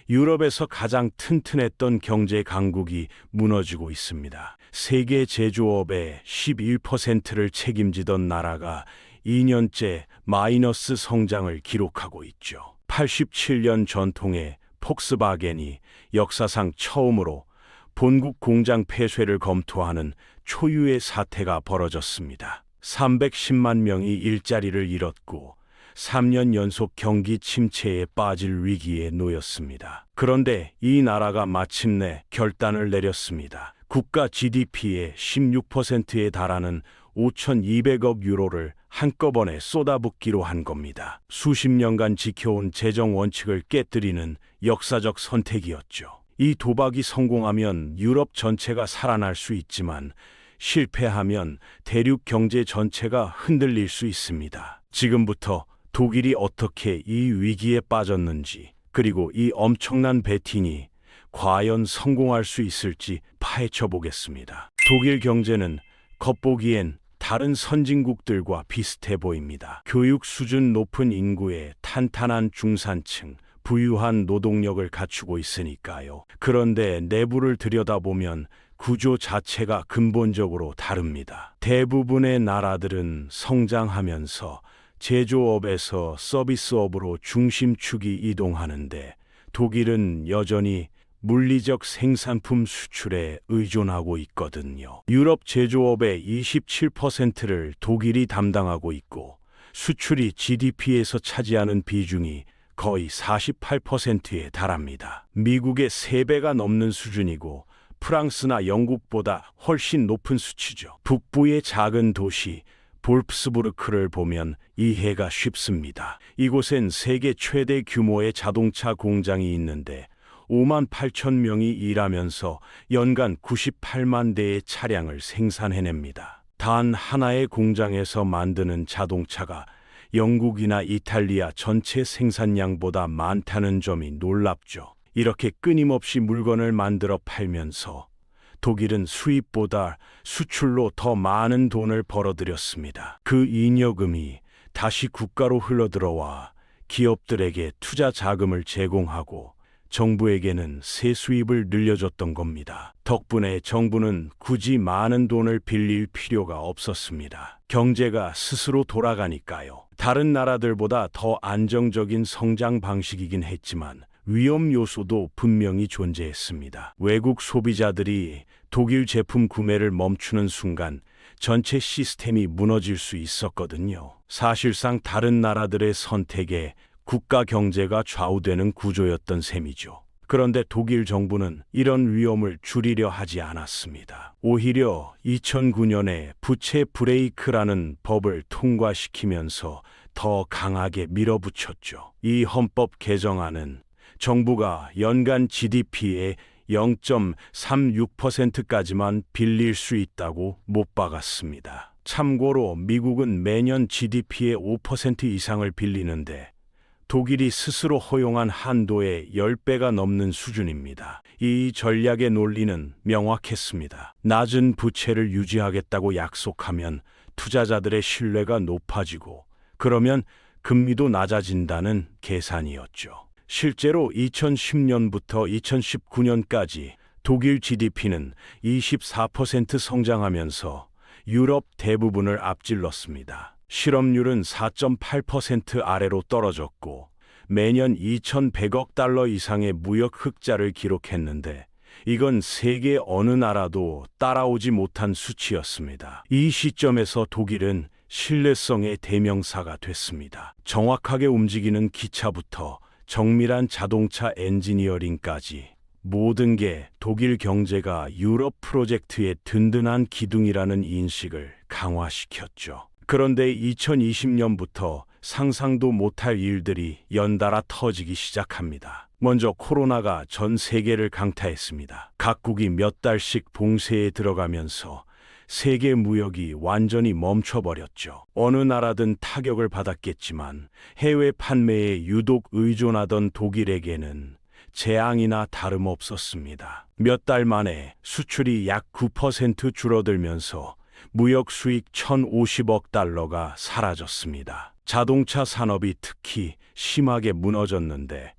유럽에서 가장 튼튼했던 경제 강국이 무너지고 있습니다. 세계 제조업의 11%를 책임지던 나라가 2년째 마이너스 성장을 기록하고 있죠. 87년 전통의 폭스바겐이 역사상 처음으로 본국 공장 폐쇄를 검토하는 초유의 사태가 벌어졌습니다. 310만 명이 일자리를 잃었고 3년 연속 경기 침체에 빠질 위기에 놓였습니다. 그런데 이 나라가 마침내 결단을 내렸습니다. 국가 GDP의 16%에 달하는 5,200억 유로를 한꺼번에 쏟아붓기로 한 겁니다. 수십 년간 지켜온 재정 원칙을 깨뜨리는 역사적 선택이었죠. 이 도박이 성공하면 유럽 전체가 살아날 수 있지만 실패하면 대륙 경제 전체가 흔들릴 수 있습니다. 지금부터 독일이 어떻게 이 위기에 빠졌는지, 그리고 이 엄청난 베팅이 과연 성공할 수 있을지 파헤쳐 보겠습니다. 독일 경제는 겉보기엔 다른 선진국들과 비슷해 보입니다. 교육 수준 높은 인구에 탄탄한 중산층, 부유한 노동력을 갖추고 있으니까요. 그런데 내부를 들여다보면 구조 자체가 근본적으로 다릅니다. 대부분의 나라들은 성장하면서 제조업에서 서비스업으로 중심축이 이동하는데 독일은 여전히 물리적 생산품 수출에 의존하고 있거든요. 유럽 제조업의 27%를 독일이 담당하고 있고 수출이 GDP에서 차지하는 비중이 거의 48%에 달합니다. 미국의 3배가 넘는 수준이고 프랑스나 영국보다 훨씬 높은 수치죠. 북부의 작은 도시 볼프스부르크를 보면 이해가 쉽습니다. 이곳엔 세계 최대 규모의 자동차 공장이 있는데 5만 8천 명이 일하면서 연간 98만 대의 차량을 생산해냅니다. 단 하나의 공장에서 만드는 자동차가 영국이나 이탈리아 전체 생산량보다 많다는 점이 놀랍죠. 이렇게 끊임없이 물건을 만들어 팔면서 독일은 수입보다 수출로 더 많은 돈을 벌어들였습니다. 그 잉여금이 다시 국가로 흘러들어와 기업들에게 투자 자금을 제공하고 정부에게는 세수입을 늘려줬던 겁니다. 덕분에 정부는 굳이 많은 돈을 빌릴 필요가 없었습니다. 경제가 스스로 돌아가니까요. 다른 나라들보다 더 안정적인 성장 방식이긴 했지만 위험 요소도 분명히 존재했습니다. 외국 소비자들이 독일 제품 구매를 멈추는 순간 전체 시스템이 무너질 수 있었거든요. 사실상 다른 나라들의 선택에 국가 경제가 좌우되는 구조였던 셈이죠. 그런데 독일 정부는 이런 위험을 줄이려 하지 않았습니다. 오히려 2009년에 부채 브레이크라는 법을 통과시키면서 더 강하게 밀어붙였죠. 이 헌법 개정안은 정부가 연간 GDP의 0.36%까지만 빌릴 수 있다고 못 박았습니다. 참고로 미국은 매년 GDP의 5% 이상을 빌리는데 독일이 스스로 허용한 한도의 10배가 넘는 수준입니다. 이 전략의 논리는 명확했습니다. 낮은 부채를 유지하겠다고 약속하면 투자자들의 신뢰가 높아지고 그러면 금리도 낮아진다는 계산이었죠. 실제로 2010년부터 2019년까지 독일 GDP는 24% 성장하면서 유럽 대부분을 앞질렀습니다. 실업률은 4.8% 아래로 떨어졌고 매년 2,100억 달러 이상의 무역 흑자를 기록했는데 이건 세계 어느 나라도 따라오지 못한 수치였습니다. 이 시점에서 독일은 신뢰성의 대명사가 됐습니다. 정확하게 움직이는 기차부터 정밀한 자동차 엔지니어링까지 모든 게 독일 경제가 유럽 프로젝트의 든든한 기둥이라는 인식을 강화시켰죠. 그런데 2020년부터 상상도 못할 일들이 연달아 터지기 시작합니다. 먼저 코로나가 전 세계를 강타했습니다. 각국이 몇 달씩 봉쇄에 들어가면서 세계 무역이 완전히 멈춰버렸죠. 어느 나라든 타격을 받았겠지만 해외 판매에 유독 의존하던 독일에게는 재앙이나 다름없었습니다. 몇 달 만에 수출이 약 9% 줄어들면서 무역 수익 1,050억 달러가 사라졌습니다. 자동차 산업이 특히 심하게 무너졌는데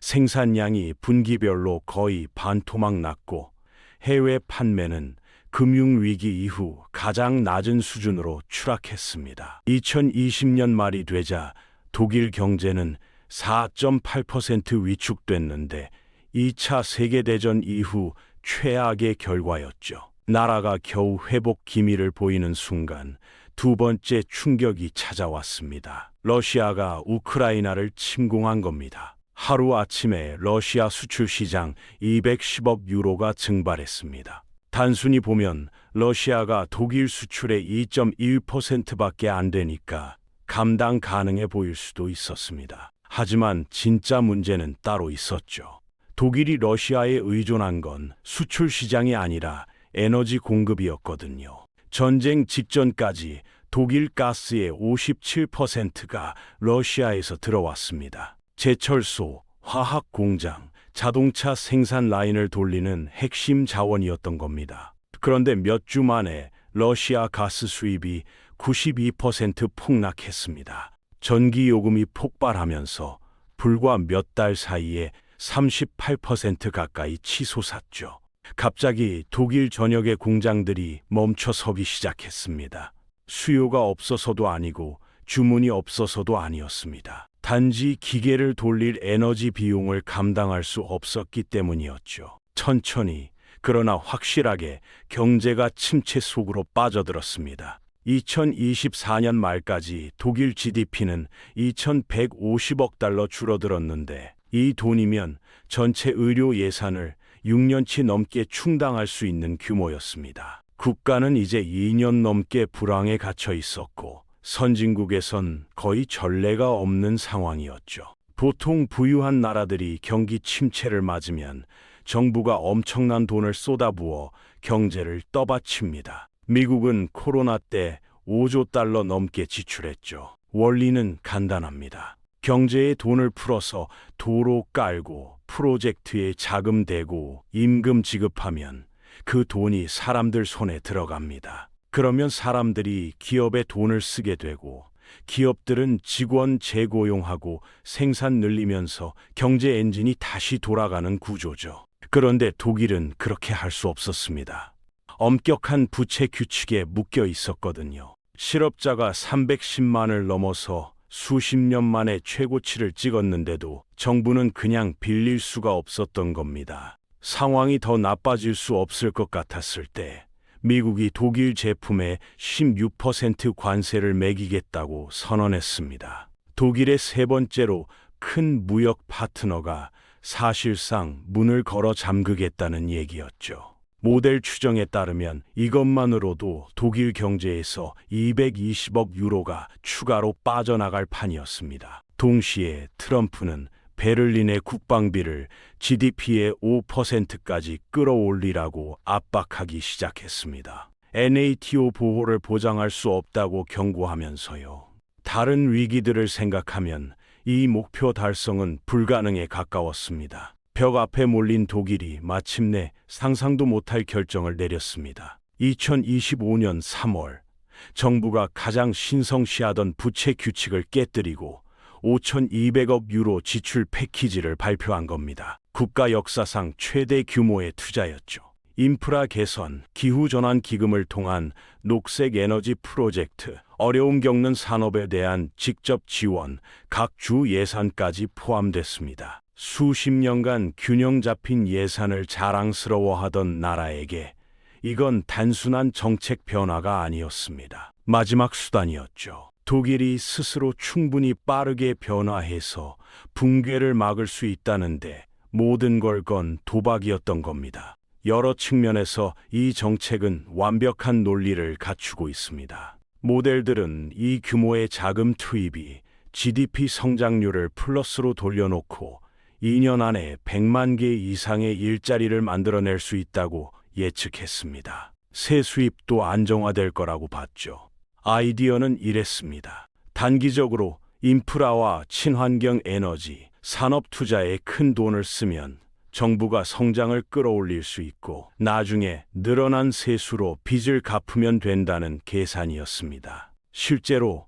생산량이 분기별로 거의 반토막 났고 해외 판매는 금융위기 이후 가장 낮은 수준으로 추락했습니다. 2020년 말이 되자 독일 경제는 4.8% 위축됐는데 2차 세계대전 이후 최악의 결과였죠. 나라가 겨우 회복 기미를 보이는 순간 두 번째 충격이 찾아왔습니다. 러시아가 우크라이나를 침공한 겁니다. 하루아침에 러시아 수출 시장 210억 유로가 증발했습니다. 단순히 보면 러시아가 독일 수출의 2.1%밖에 안 되니까 감당 가능해 보일 수도 있었습니다. 하지만 진짜 문제는 따로 있었죠. 독일이 러시아에 의존한 건 수출 시장이 아니라 에너지 공급이었거든요. 전쟁 직전까지 독일 가스의 57%가 러시아에서 들어왔습니다. 제철소, 화학 공장, 자동차 생산 라인을 돌리는 핵심 자원이었던 겁니다. 그런데 몇 주 만에 러시아 가스 수입이 92% 폭락했습니다. 전기 요금이 폭발하면서 불과 몇 달 사이에 38% 가까이 치솟았죠. 갑자기 독일 전역의 공장들이 멈춰서기 시작했습니다. 수요가 없어서도 아니고 주문이 없어서도 아니었습니다. 단지 기계를 돌릴 에너지 비용을 감당할 수 없었기 때문이었죠. 천천히 그러나 확실하게 경제가 침체 속으로 빠져들었습니다. 2024년 말까지 독일 GDP는 2,150억 달러 줄어들었는데 이 돈이면 전체 의료 예산을 6년치 넘게 충당할 수 있는 규모였습니다. 국가는 이제 2년 넘게 불황에 갇혀 있었고 선진국에선 거의 전례가 없는 상황이었죠. 보통 부유한 나라들이 경기 침체를 맞으면 정부가 엄청난 돈을 쏟아부어 경제를 떠받칩니다. 미국은 코로나 때 5조 달러 넘게 지출했죠. 원리는 간단합니다. 경제에 돈을 풀어서 도로 깔고 프로젝트에 자금 대고 임금 지급하면 그 돈이 사람들 손에 들어갑니다. 그러면 사람들이 기업에 돈을 쓰게 되고 기업들은 직원 재고용하고 생산 늘리면서 경제 엔진이 다시 돌아가는 구조죠. 그런데 독일은 그렇게 할 수 없었습니다. 엄격한 부채 규칙에 묶여 있었거든요. 실업자가 310만을 넘어서 수십 년 만에 최고치를 찍었는데도 정부는 그냥 빌릴 수가 없었던 겁니다. 상황이 더 나빠질 수 없을 것 같았을 때 미국이 독일 제품에 16% 관세를 매기겠다고 선언했습니다. 독일의 세 번째로 큰 무역 파트너가 사실상 문을 걸어 잠그겠다는 얘기였죠. 모델 추정에 따르면 이것만으로도 독일 경제에서 220억 유로가 추가로 빠져나갈 판이었습니다. 동시에 트럼프는 베를린의 국방비를 GDP의 5%까지 끌어올리라고 압박하기 시작했습니다. NATO 보호를 보장할 수 없다고 경고하면서요. 다른 위기들을 생각하면 이 목표 달성은 불가능에 가까웠습니다. 벽 앞에 몰린 독일이 마침내 상상도 못할 결정을 내렸습니다. 2025년 3월, 정부가 가장 신성시하던 부채 규칙을 깨뜨리고 5,200억 유로 지출 패키지를 발표한 겁니다. 국가 역사상 최대 규모의 투자였죠. 인프라 개선, 기후전환 기금을 통한 녹색 에너지 프로젝트, 어려움 겪는 산업에 대한 직접 지원, 각 주 예산까지 포함됐습니다. 수십 년간 균형 잡힌 예산을 자랑스러워하던 나라에게 이건 단순한 정책 변화가 아니었습니다. 마지막 수단이었죠. 독일이 스스로 충분히 빠르게 변화해서 붕괴를 막을 수 있다는데 모든 걸 건 도박이었던 겁니다. 여러 측면에서 이 정책은 완벽한 논리를 갖추고 있습니다. 모델들은 이 규모의 자금 투입이 GDP 성장률을 플러스로 돌려놓고 2년 안에 100만 개 이상의 일자리를 만들어낼 수 있다고 예측했습니다. 세 수입도 안정화될 거라고 봤죠. 아이디어는 이랬습니다. 단기적으로 인프라와 친환경 에너지, 산업 투자에 큰 돈을 쓰면 정부가 성장을 끌어올릴 수 있고 나중에 늘어난 세수로 빚을 갚으면 된다는 계산이었습니다. 실제로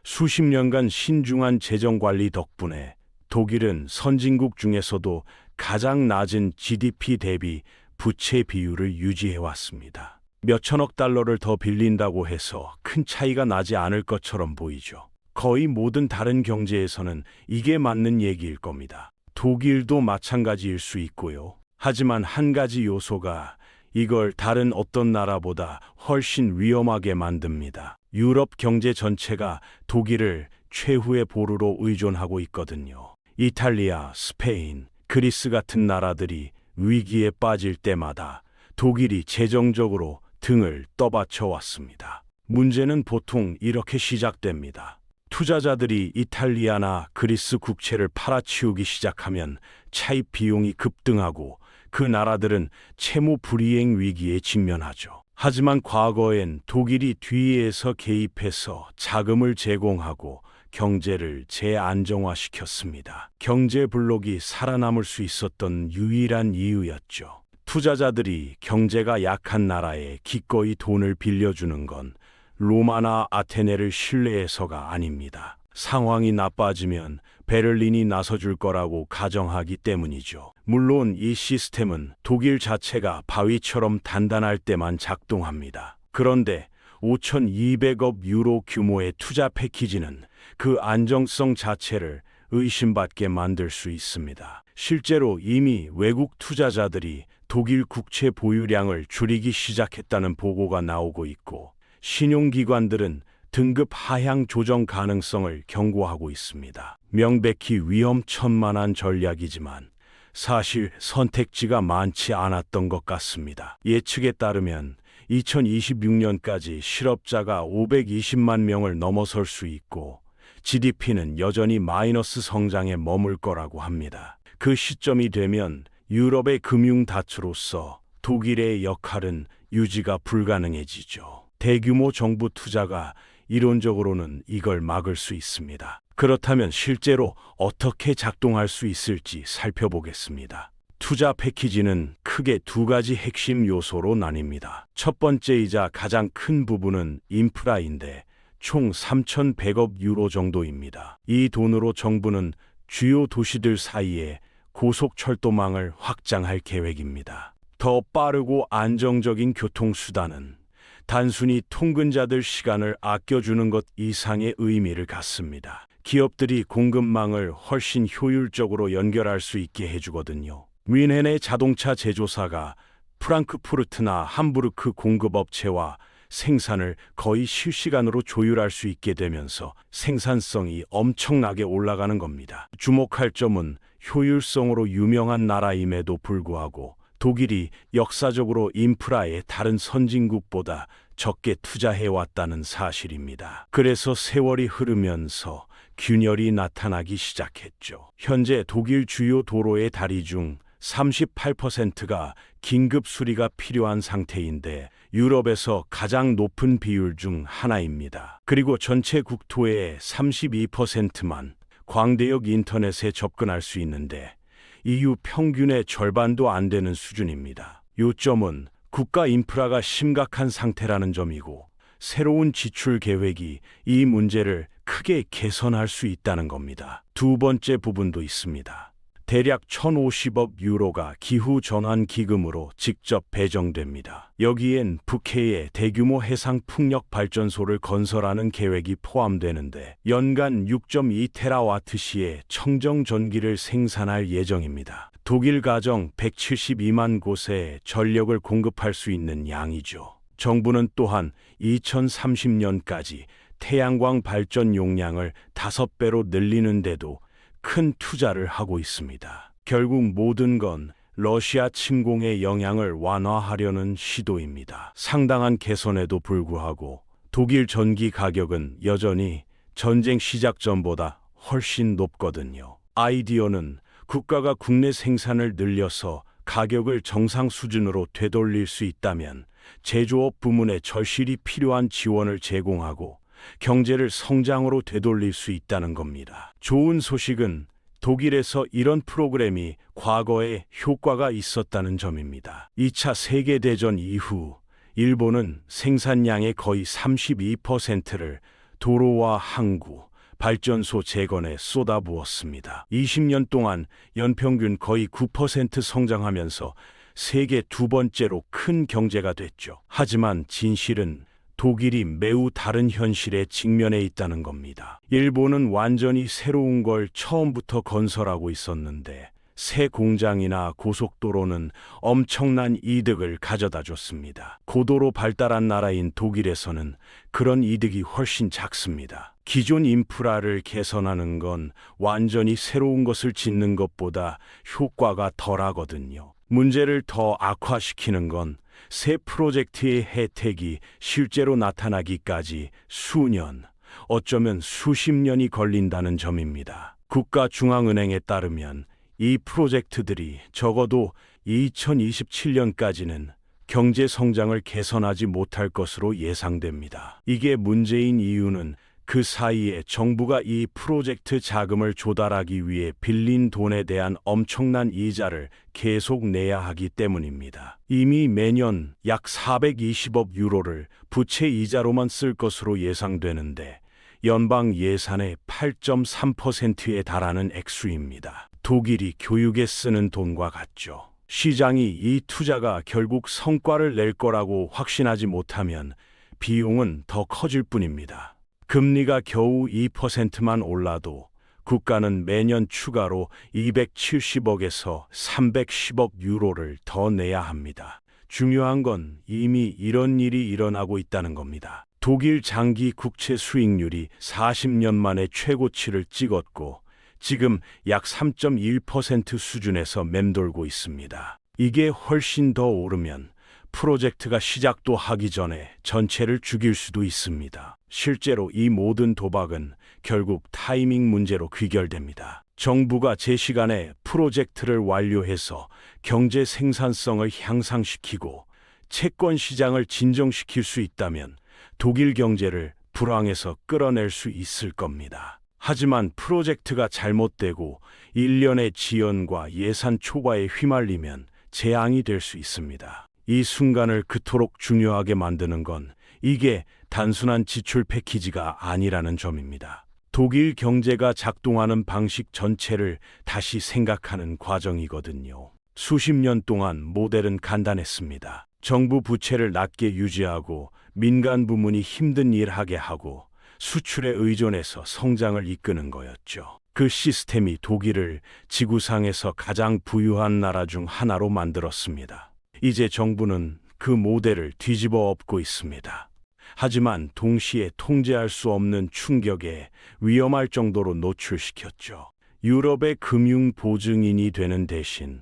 수십 년간 신중한 재정 관리 덕분에 독일은 선진국 중에서도 가장 낮은 GDP 대비 부채 비율을 유지해왔습니다. 몇천억 달러를 더 빌린다고 해서 큰 차이가 나지 않을 것처럼 보이죠. 거의 모든 다른 경제에서는 이게 맞는 얘기일 겁니다. 독일도 마찬가지일 수 있고요. 하지만 한 가지 요소가 이걸 다른 어떤 나라보다 훨씬 위험하게 만듭니다. 유럽 경제 전체가 독일을 최후의 보루로 의존하고 있거든요. 이탈리아, 스페인, 그리스 같은 나라들이 위기에 빠질 때마다 독일이 재정적으로 등을 떠받쳐 왔습니다. 문제는 보통 이렇게 시작됩니다. 투자자들이 이탈리아나 그리스 국채를 팔아치우기 시작하면 차입 비용이 급등하고 그 나라들은 채무 불이행 위기에 직면하죠. 하지만 과거엔 독일이 뒤에서 개입해서 자금을 제공하고 경제를 재안정화시켰습니다. 경제 블록이 살아남을 수 있었던 유일한 이유였죠. 투자자들이 경제가 약한 나라에 기꺼이 돈을 빌려주는 건 로마나 아테네를 신뢰해서가 아닙니다. 상황이 나빠지면 베를린이 나서줄 거라고 가정하기 때문이죠. 물론 이 시스템은 독일 자체가 바위처럼 단단할 때만 작동합니다. 그런데 5,200억 유로 규모의 투자 패키지는 그 안정성 자체를 의심받게 만들 수 있습니다. 실제로 이미 외국 투자자들이 독일 국채 보유량을 줄이기 시작했다는 보고가 나오고 있고, 신용기관들은 등급 하향 조정 가능성을 경고하고 있습니다. 명백히 위험천만한 전략이지만 사실 선택지가 많지 않았던 것 같습니다. 예측에 따르면 2026년까지 실업자가 520만 명을 넘어설 수 있고 GDP는 여전히 마이너스 성장에 머물 거라고 합니다. 그 시점이 되면 유럽의 금융 닷으로서 독일의 역할은 유지가 불가능해지죠. 대규모 정부 투자가 이론적으로는 이걸 막을 수 있습니다. 그렇다면 실제로 어떻게 작동할 수 있을지 살펴보겠습니다. 투자 패키지는 크게 두 가지 핵심 요소로 나뉩니다. 첫 번째이자 가장 큰 부분은 인프라인데 총 3,100억 유로 정도입니다. 이 돈으로 정부는 주요 도시들 사이에 고속철도망을 확장할 계획입니다. 더 빠르고 안정적인 교통수단은 단순히 통근자들 시간을 아껴주는 것 이상의 의미를 갖습니다. 기업들이 공급망을 훨씬 효율적으로 연결할 수 있게 해주거든요. 뮌헨의 자동차 제조사가 프랑크푸르트나 함부르크 공급업체와 생산을 거의 실시간으로 조율할 수 있게 되면서 생산성이 엄청나게 올라가는 겁니다. 주목할 점은 효율성으로 유명한 나라임에도 불구하고 독일이 역사적으로 인프라에 다른 선진국보다 적게 투자해왔다는 사실입니다. 그래서 세월이 흐르면서 균열이 나타나기 시작했죠. 현재 독일 주요 도로의 다리 중 38%가 긴급 수리가 필요한 상태인데 유럽에서 가장 높은 비율 중 하나입니다. 그리고 전체 국토의 32%만 광대역 인터넷에 접근할 수 있는데 EU 평균의 절반도 안 되는 수준입니다. 요점은 국가 인프라가 심각한 상태라는 점이고 새로운 지출 계획이 이 문제를 크게 개선할 수 있다는 겁니다. 두 번째 부분도 있습니다. 대략 1,050억 유로가 기후 전환 기금으로 직접 배정됩니다. 여기엔 북해에 대규모 해상 풍력 발전소를 건설하는 계획이 포함되는데 연간 6.2테라와트시의 청정 전기를 생산할 예정입니다. 독일 가정 172만 곳에 전력을 공급할 수 있는 양이죠. 정부는 또한 2030년까지 태양광 발전 용량을 5배로 늘리는데도 큰 투자를 하고 있습니다. 결국 모든 건 러시아 침공의 영향을 완화하려는 시도입니다. 상당한 개선에도 불구하고 독일 전기 가격은 여전히 전쟁 시작 전보다 훨씬 높거든요. 아이디어는 국가가 국내 생산을 늘려서 가격을 정상 수준으로 되돌릴 수 있다면 제조업 부문에 절실히 필요한 지원을 제공하고 경제를 성장으로 되돌릴 수 있다는 겁니다. 좋은 소식은 독일에서 이런 프로그램이 과거에 효과가 있었다는 점입니다. 2차 세계대전 이후 일본은 생산량의 거의 32%를 도로와 항구, 발전소 재건에 쏟아부었습니다. 20년 동안 연평균 거의 9% 성장하면서 세계 두 번째로 큰 경제가 됐죠. 하지만 진실은 독일이 매우 다른 현실에 직면해 있다는 겁니다. 일본은 완전히 새로운 걸 처음부터 건설하고 있었는데 새 공장이나 고속도로는 엄청난 이득을 가져다 줬습니다. 고도로 발달한 나라인 독일에서는 그런 이득이 훨씬 작습니다. 기존 인프라를 개선하는 건 완전히 새로운 것을 짓는 것보다 효과가 덜하거든요. 문제를 더 악화시키는 건 새 프로젝트의 혜택이 실제로 나타나기까지 수년, 어쩌면 수십 년이 걸린다는 점입니다. 국가중앙은행에 따르면 이 프로젝트들이 적어도 2027년까지는 경제 성장을 개선하지 못할 것으로 예상됩니다. 이게 문제인 이유는 그 사이에 정부가 이 프로젝트 자금을 조달하기 위해 빌린 돈에 대한 엄청난 이자를 계속 내야 하기 때문입니다. 이미 매년 약 420억 유로를 부채 이자로만 쓸 것으로 예상되는데 연방 예산의 8.3%에 달하는 액수입니다. 독일이 교육에 쓰는 돈과 같죠. 시장이 이 투자가 결국 성과를 낼 거라고 확신하지 못하면 비용은 더 커질 뿐입니다. 금리가 겨우 2%만 올라도 국가는 매년 추가로 270억에서 310억 유로를 더 내야 합니다. 중요한 건 이미 이런 일이 일어나고 있다는 겁니다. 독일 장기 국채 수익률이 40년 만에 최고치를 찍었고 지금 약 3.1% 수준에서 맴돌고 있습니다. 이게 훨씬 더 오르면 프로젝트가 시작도 하기 전에 전체를 죽일 수도 있습니다. 실제로 이 모든 도박은 결국 타이밍 문제로 귀결됩니다. 정부가 제 시간에 프로젝트를 완료해서 경제 생산성을 향상시키고 채권 시장을 진정시킬 수 있다면 독일 경제를 불황에서 끌어낼 수 있을 겁니다. 하지만 프로젝트가 잘못되고 일련의 지연과 예산 초과에 휘말리면 재앙이 될 수 있습니다. 이 순간을 그토록 중요하게 만드는 건 이게 단순한 지출 패키지가 아니라는 점입니다. 독일 경제가 작동하는 방식 전체를 다시 생각하는 과정이거든요. 수십 년 동안 모델은 간단했습니다. 정부 부채를 낮게 유지하고 민간 부문이 힘든 일 하게 하고 수출에 의존해서 성장을 이끄는 거였죠. 그 시스템이 독일을 지구상에서 가장 부유한 나라 중 하나로 만들었습니다. 이제 정부는 그 모델을 뒤집어 엎고 있습니다. 하지만 동시에 통제할 수 없는 충격에 위험할 정도로 노출시켰죠. 유럽의 금융 보증인이 되는 대신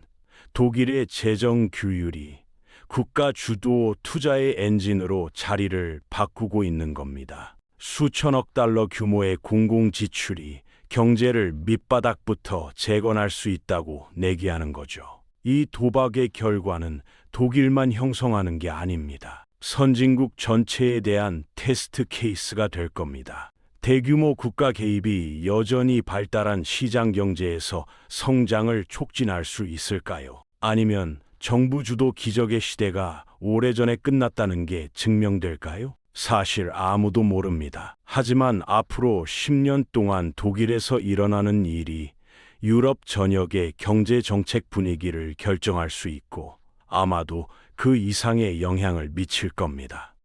독일의 재정 규율이 국가 주도 투자의 엔진으로 자리를 바꾸고 있는 겁니다. 수천억 달러 규모의 공공지출이 경제를 밑바닥부터 재건할 수 있다고 내기하는 거죠. 이 도박의 결과는 독일만 형성하는 게 아닙니다. 선진국 전체에 대한 테스트 케이스가 될 겁니다. 대규모 국가 개입이 여전히 발달한 시장 경제에서 성장을 촉진할 수 있을까요? 아니면 정부 주도 기적의 시대가 오래전에 끝났다는 게 증명될까요? 사실 아무도 모릅니다. 하지만 앞으로 10년 동안 독일에서 일어나는 일이 유럽 전역의 경제 정책 분위기를 결정할 수 있고 아마도 그 이상의 영향을 미칠 겁니다.